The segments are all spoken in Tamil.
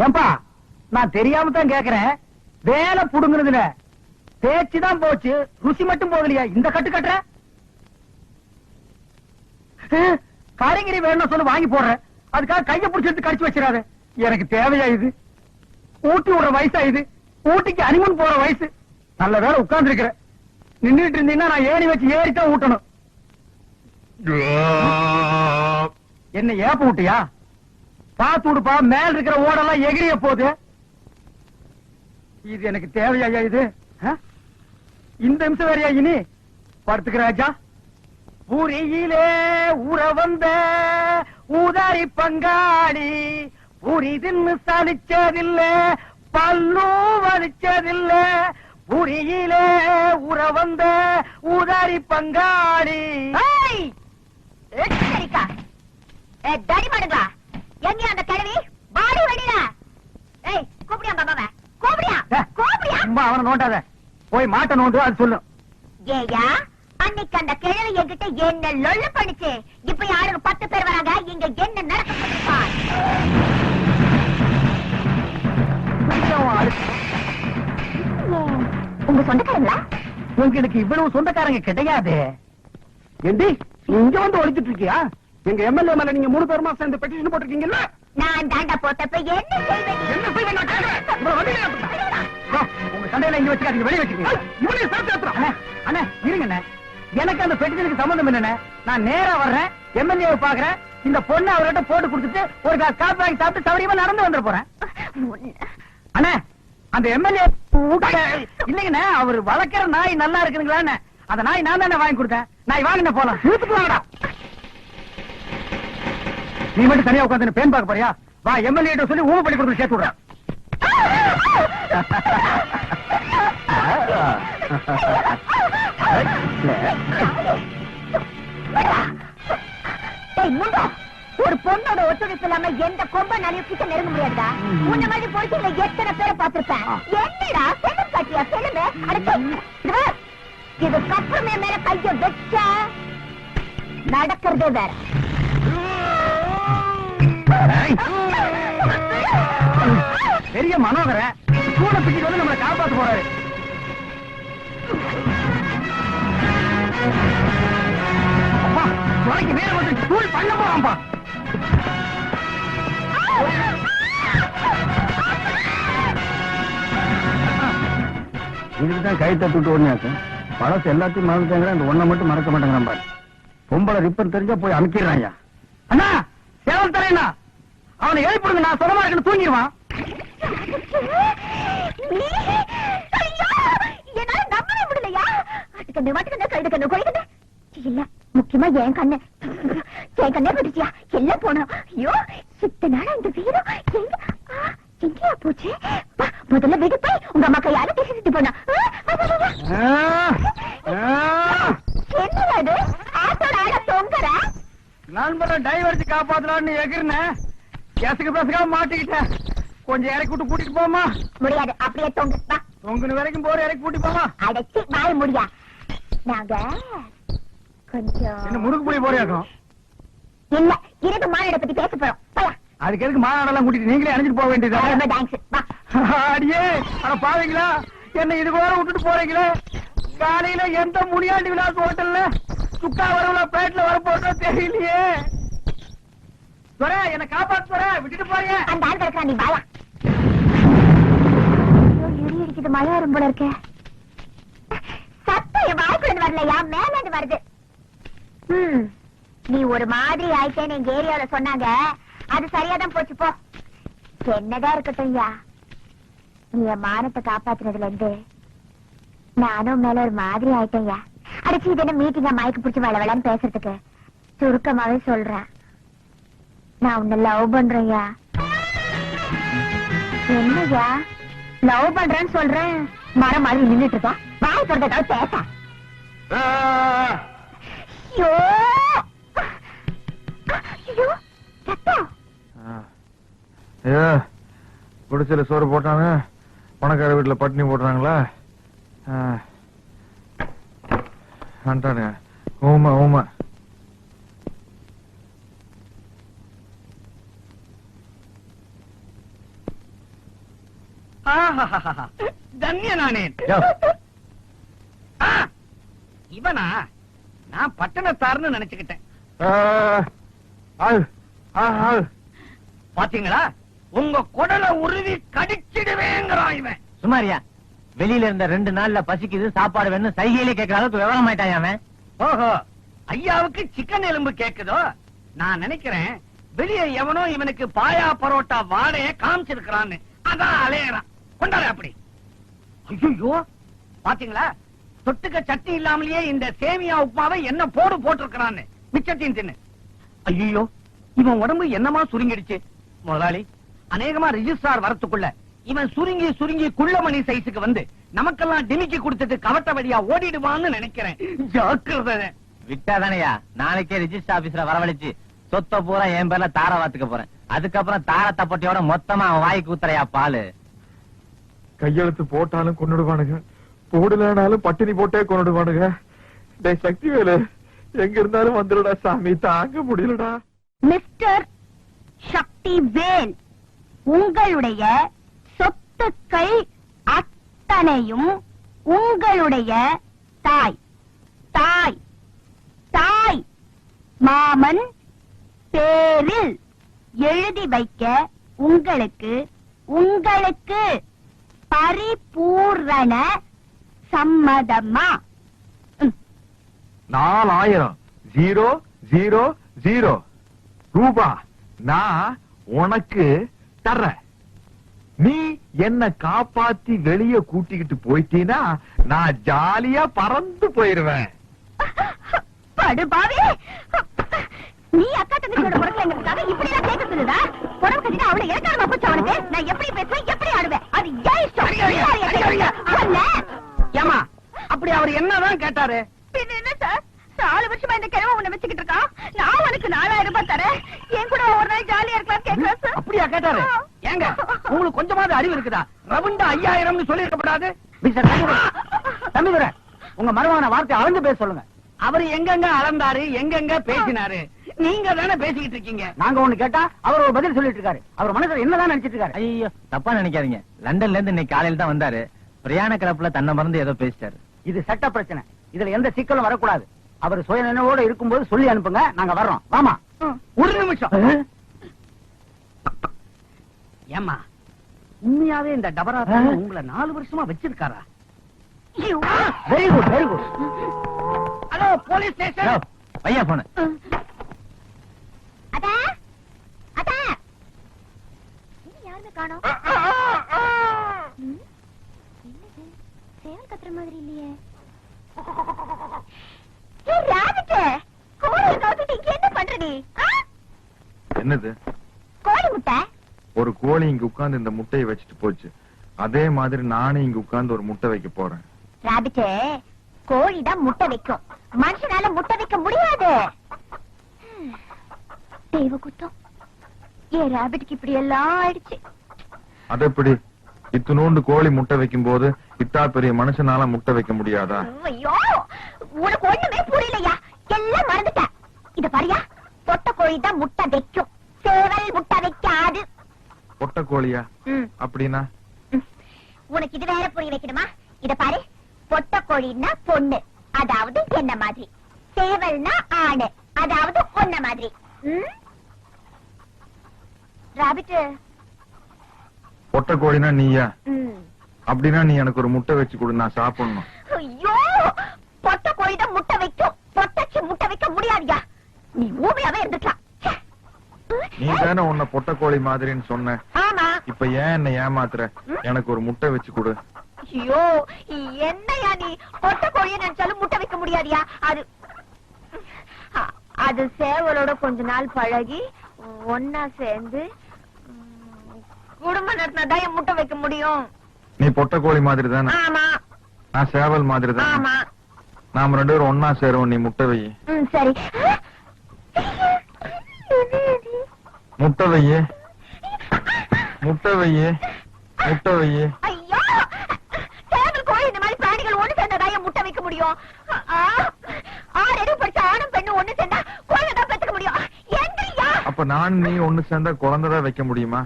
ஏன்பா நான் தெரியாம தான் கேக்குறேன். வேலை புடுங்குறதுல தேய்ச்சிதான் போச்சு, ருசி மட்டும் போகலையா? இந்த கட்டு கட்டுற காய்கறி வேணும் சொல்லு, வாங்கி போடுறேன். அதுக்காக கையை பிடிச்சிட்டு கடிச்சு வச்சிடாத. எனக்கு தேவையா இது? ஊட்டி விடுற வயசா இது? ஊட்டிக்கு அனிமன் போற வயசு. நல்ல வேலை உட்கார்ந்து இருக்கிற. நின்றுட்டு இருந்தீங்கன்னா நான் ஏணி வச்சு ஏறித்தான் ஊட்டணும். என்ன ஏப்ப விட்டியா? பாத்து விடுப்பா, மேல இருக்கிற ஓடெல்லாம் எகிரிய போகுது. இது எனக்கு தேவையா இது? இந்த நிமிஷம் வேறையா இனி படுத்துக்கிற ராஜா. புரியிலே ஊற வந்த ஊதாரி பங்காளி, புரிதின்னு சலிச்சதில்ல, பல்லு வலிச்சதில்ல. புரியிலே ஊற வந்த ஊதாரி பங்காளி. எங்க அந்த கிழவி பாடி வெளியில கூப்பிடியா பாபாவ? கூப்பிடியா? கூப்பிடியா? அவனை நோண்டாத, போய் மாட்ட நோண்டு. அது சொல்லு. ஏயா அன்னைக்கு அந்த கிழவி என்கிட்ட என்ன லொள்ளு பண்ணிச்சு. இப்ப யாருக்கு 10 பேர் வராங்க. இங்க என்ன நடக்க? உங்க சொந்தக்காரங்களா? உங்களுக்கு இவ்வளவு சொந்தக்காரங்க கிடையாது. ஏண்டி இங்க வந்து ஒழிச்சிட்டு இருக்கியா? எங்க எம்எல்ஏ மேல நீங்க 3 பேருமா சேர்ந்து பெட்டிஷன் போட்டிருக்கீங்கல்ல? நான் தாண்டா போட்டப்ப என்ன செய்வேன்? என்ன செய்வேன் நான் கேக்குறேன். உங்க சண்டையில இங்க வச்சுக்காதீங்க, வெளிய வச்சுக்கீங்க. இவனையும் சேர்த்து ஏத்துறோம். அண்ணா இருங்கண்ணே, எனக்கு அந்த பெட்டிஷனுக்கு சம்பந்தம் இல்லண்ணே. நான் நேரா வர்றேன், எம்எல்ஏவை பாக்குறேன். இந்த பொண்ணு அவர்கிட்ட போட்டு கொடுத்துட்டு ஒரு காசு காப்பி வாங்கி சாப்பிட்டு சௌரியமா நடந்து வந்துட போறேன். அண்ணா அந்த எம்எல்ஏ இல்லைங்கண்ணே, அவர் வளர்க்கிற நாய் நல்லா இருக்குங்களா? அந்த நாய் நான் தானே வாங்கி கொடுத்தேன். நாய் வாங்கின போலாம். வீட்டுக்குள்ளடா நீ மட்டும் தனியா உட்காந்து பேன் பார்க்க போறியா? வா, எம்எல்ஏ சொல்லி ஊமை பள்ளி கொடுத்து சேர்த்து விடுறேன். ஒரு பொண்ணோட ஒத்துழைப்பு இல்லாம எந்த கொம்பனாலையும் கிட்ட நெருங்க முடியாதுடா. முன்ன மாதிரி போலீஸ்ல எத்தனை பேரை பார்த்திருப்பேன். என்னடா செல்லும் காட்டியா செல்லுமே? இதுக்கப்புறமே மேல கைய வச்ச நடக்கிறதே வேற. பெரிய மனோகர கூட பிடிச்சிட்டு வந்து நம்மளை காப்பாத்து போறாரு. வேற வந்து ஸ்கூல் பண்ண போறான்பா. இதுக்குதான் கை தட்டுட்டு ஓடினாக்க பழசு எல்லாத்தையும் மறந்துட்டாங்க. அந்த ஒன்ன மட்டும் மறக்க மாட்டேங்கிறான். பொம்பளை ரிப்பர் தெரிஞ்சா போய் அமுக்கிடுறாங்க. அண்ணா சேவல் தரேன்னா அவனை எழுப்பிடுங்க. நான் சொன்னமா இருக்குன்னு தூங்கிடுவான். என்னால நம்பவே முடியலையா? இல்ல முக்கியமா என் கண்ணு பட்டுச்சியா எல்லாம் போனோம். ஐயோ இத்தனை நாளா இந்த வீரம் எங்கேயா போச்சு? முதல்ல வீடு போய் உங்க அம்மா கையால பேசிட்டு போனா. என்னது ஆட்டோட ஆள தொங்குற? நண்பரை டைவர்ஸ் காப்பாத்தலான்னு எகிர்னேன். கேசுக்கு பேசுக்காம மாட்டிக்கிட்டேன். கொஞ்சம் இறக்கி விட்டு கூட்டிட்டு போமா? முடியாது, அப்படியே தொங்கு. தொங்குன வரைக்கும் போற இறக்கி கூட்டி போமா? அடைச்சி வாய முடியா? நாங்க கொஞ்சம் என்ன முறுக்கு புளி போறியாக்கும்? இல்ல இருட்டு மாநாட பத்தி பேச போறோம். அதுக்கு எதுக்கு மாநாடெல்லாம் கூட்டிட்டு நீங்களே அணைச்சிட்டு போக வேண்டியது? அடியே அட பாவீங்களா, என்ன இது கூட விட்டுட்டு போறீங்களே? காலையில எந்த முனியாண்டி விலாஸ் ஹோட்டல்ல சுக்கா வரவுல பிளேட்ல வர போறதோ தெரியலையே. என்ன காப்பாத்து துறை, விட்டுட்டு போறீங்க. அந்த ஆள் கிடக்குறா, நீ வாயா. இடி அடிக்குது, மழை வரும் போல இருக்க. சத்தம் வாய்க்குள்ள வரலையா, மேல வருது. நீ ஒரு மாதிரி ஆயிட்டேன்னு எங்க ஏரியாவில சொன்னாங்க. அது சரியாதான் போச்சு போ. என்னதான் இருக்கட்டும் ஐயா, நீ என் மானத்தை காப்பாத்துனதுல இருந்து நானும் மேல ஒரு மாதிரி ஆயிட்டேன் ஐயா. அடிச்சு இது என்ன மீட்டிங்கா மயக்கு பிடிச்சி வளவளன்னு பேசுறதுக்கு? சுருக்கமாவே சொல்றேன், நான் உன்னை லவ் பண்றேன் ஐயா. என்னையா லவ் பண்றேன்னு சொல்றேன், மரம் மாதிரி நின்றுட்டு இருக்கா. வாய் சொல்றதாவது பேச. குடிசையில சோறு போட்டாங்க, பணக்கார வீட்டுல பட்டினி போடுறாங்களா? ஊமா ஊமா ஆஹாஹாஹா. தன்யனானேன். யோ, ஆ, இவனா? நான் பட்டணத்தார்னு நினைச்சுக்கிட்டேன். ஆ, ஆள், ஆள். பாத்தீங்களா, உங்க குடலை உருவி கடிச்சிடுவேங்கிறான் இவன். சுமாரியா வெளியில இருந்த 2 நாள்ல பசிக்குது சாப்பாடு வேணும் சைகையிலே கேட்கற அளவுக்கு விவரம் ஆயிட்டான் அவன். ஓஹோ, ஐயாவுக்கு சிக்கன் எலும்பு கேக்குதோ? நான் நினைக்கிறேன் வெளியே எவனோ இவனுக்கு பாயா பரோட்டா வாடைய காமிச்சிருக்கிறான்னு அதான் அலையறான். கொண்டாரு அப்படி. ஐயோ, பாத்தீங்களா, தொட்டுக்க சட்னி இல்லாமலேயே இந்த சேமியா உப்புமாவை என்ன போட்டிருக்கிறான்னு. மிச்சத்தையும் தின்னு. ஐயோ, இவன் உடம்பு என்னமா சுருங்கிடுச்சு. முதலாளி, அநேகமா ரிஜிஸ்ட்ரார் வரத்துக்குள்ள இவன் சுருங்கி சுருங்கி குள்ளமணி சைஸுக்கு வந்து நமக்கெல்லாம் டிமிக்கி கொடுத்துட்டு கவட்ட வழியா ஓடிடுவான்னு நினைக்கிறேன். ஜாக்கிரதை. விட்டாதானையா நாளைக்கே ரிஜிஸ்டர் ஆபீஸ்ல வரவழைச்சு சொத்த பூரா என் பேர்ல தார வாத்துக்க போறேன். அதுக்கப்புறம் தார தப்பட்டியோட மொத்தமா அவன் வாய்க்கு ஊத்துறையா பாலு. கையெழுத்து போட்டாலும் கொன்னுடுவானுங்க, போடலனாலும் பட்டினி போட்டே கொன்னுடுவானுங்க. டேய் சக்திவேலு, எங்க இருந்தாலும் வந்துடுடா சாமி, தாங்க முடியலடா. மிஸ்டர் சக்திவேல், உங்களுடைய சொத்துக்கள் அத்தனையும் உங்களுடைய தாய் தாய் தாய் மாமன் பேரில் எழுதி வைக்க உங்களுக்கு உங்களுக்கு பரிபூரண சம்மதமா? 4000 ரூபா நான் உனக்கு தர்றேன். நீ என்ன காப்பாத்தி வெளிய கூட்டிக்கிட்டு போயிட்டீனா நான் ஜாலியா பறந்து போயிருவேன். படுபாவி, நீ அக்கா தங்கச்சியோட பொறுக்கலைங்கிறதுக்காக இப்படி எல்லாம் கேட்க சொல்லுதா? புடவை கட்டிட்டு அவளை இறக்காம போச்சு அவனுக்கு. நான் எப்படி பேசுவேன், எப்படி ஆடுவேன், அது ஏன் இஷ்டம். ஏமா, அப்படி அவர் என்னதான் கேட்டாரு? பின்ன என்ன சார், 4 வருஷமா இந்த கிழமை உன்னை வச்சுக்கிட்டு இருக்கான். நான் உனக்கு 4000 ரூபாய் தரேன், என் கூட ஒரு நாள் ஜாலியா இருக்கலாம் கேட்கிறேன் சார். அப்படியா கேட்டாரு? ஏங்க, உங்களுக்கு கொஞ்சமாவது அறிவு இருக்குதா? ரவுண்டா 5000 சொல்லி இருக்கப்படாது. தம்பிதுரை, உங்க மருமகன வார்த்தை அளந்து பேச சொல்லுங்க. அவர் எங்கெங்க அளந்தாரு, எங்கெங்க பேசினாரு? நீங்க தானே பேசிக்கிட்டு இருக்கீங்க. நாங்க ஒண்ணு கேட்டா அவர் ஒரு பதில் சொல்லிட்டு இருக்காரு. அவர் மனசுல என்னதான் நினைச்சிட்டு இருக்காரு? ஐயோ, தப்பா நினைக்காதீங்க. லண்டன்ல இருந்து இன்னைக்கு காலையில தான் வந்தாரு. பிரயாண கிளப்புல தன்னை மறந்து ஏதோ பேசிட்டாரு. இது சட்ட பிரச்சனை, இதுல எந்த சிக்கலும் வரக்கூடாது. அவர் சுய நினைவோட இருக்கும்போது சொல்லி அனுப்புங்க, நாங்க வர்றோம். வாமா. ஒரு நிமிஷம். ஏமா, உண்மையாவே இந்த டபரா உங்களை 4 வருஷமா வச்சிருக்காரா? Very good, very good. Hello, police station. பையா போன அதா அதா யாருமே காணோம். என்னது சேவல் கத்துற மாதிரி இல்லையே. கோழி கவுத்துட்டு இங்க என்ன பண்ற நீ? என்னது? கோழி முட்டை. ஒரு கோழி இங்க உட்கார்ந்து இந்த முட்டையை வச்சுட்டு போச்சு. அதே மாதிரி நானும் இங்க உட்கார்ந்து ஒரு முட்டை வைக்க போறேன். ராபிட்டே, கோழிதான் முட்டை வைக்கும், மனுஷனால முட்டை வைக்க முடியாது. தெய்வ குத்தம், ஏன் ராபிட்டுக்கு இப்படி எல்லாம் ஆயிடுச்சு? அது எப்படி? இத்தினோண்டு கோழி முட்டை வைக்கும் போது இத்தா பெரிய மனுஷனால முட்டை வைக்க முடியாதா? ஐயோ, உனக்கு ஒண்ணுமே புரியலையா? எல்லாம் மறந்துட்ட. இத பாரியா, பொட்ட கோழி தான் முட்டை வைக்கும், சேவல் முட்டை வைக்காது. பொட்டை கோழியா? அப்படின்னா உனக்கு இது வேற புரிய வைக்கணுமா? இத பாரு, பொட்ட கோழின்னா பொண்ணு, அதாவது என்ன மாதிரி. சேவல்னா ஆணு, அதாவது ஒன்ன மாதிரி. ராபிட், பொட்டை கோழினா நீயா? அப்படின்னா நீ எனக்கு ஒரு முட்டை வச்சு கொடு, நான் சாப்பிடணும். ஐயோ, பொட்ட கோழி தான் முட்டை வைக்கும், பொட்டச்சி முட்டை வைக்க முடியாதுயா. நீ ஊமையாவே இருந்துக்கலாம். நீ தானே உன்னை பொட்டை கோழி மாதிரின்னு சொன்ன. ஆமா. இப்ப ஏன் என்ன ஏமாத்துற? எனக்கு ஒரு முட்டை வச்சு கொடு. ஐயோ, என்னையா நீ? பொட்ட கோழியை நினைச்சாலும் முட்டை வைக்க முடியாதியா? அது சேவலோட கொஞ்ச நாள் பழகி ஒன்னா சேர்ந்து குடும்ப நடத்தினாதான் முட்டை வைக்க முடியும். நீ பொட்டை கோழி மாதிரி தானே? ஆமா. நான் சேவல் மாதிரி தானே? ஆமா. நாம 2 பேரும் ஒன்னா சேருவோம், நீ முட்டை வை. சரி. முட்டை வையே, முட்டை வையே, முட்டை வையே. ஐயோ, சேவல் கோழி இந்த மாதிரி பிராணிகள் ஒண்ணு சேர்ந்தாதான் முட்டை வைக்க முடியும். 6 அறிவு படிச்ச ஆணும் பெண்ணும் ஒண்ணு சேர்ந்தா குழந்தைதான் பெற்றுக்க முடியும். எங்கய்யா? அப்ப நான் நீ ஒண்ணு சேர்ந்தா குழந்தைதான் வைக்க முடியுமா?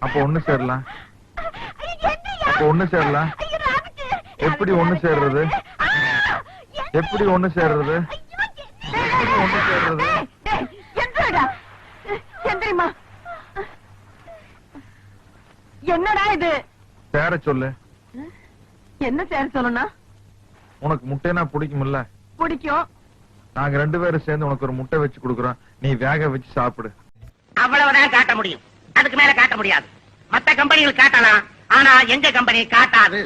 அப்ப ஒண்ணு சேரலாம். அப்ப ஒண்ணு சேரலாம். எப்படி ஒண்ணு சேர்றது? எப்படி ஒண்ணு சேர்றது? எப்படி ஒண்ணு சேர்றது? என்னடா இது? சேர சொல்லு. என்ன சேர சொல்லணும்? உனக்கு முட்டைனா பிடிக்கும்ல? பிடிக்கும். நாங்க 2 பேரும் சேர்ந்து உனக்கு ஒரு முட்டை வச்சு கொடுக்குறோம். நீ வேக வச்சு சாப்பிடு. அவ்வளவுதான் காட்ட முடியும். அதுக்கு மேல காட்ட முடியாது. மத்த கம்பெனிகள் காட்டலாம், ஆனா எங்க கம்பெனி காட்டாது.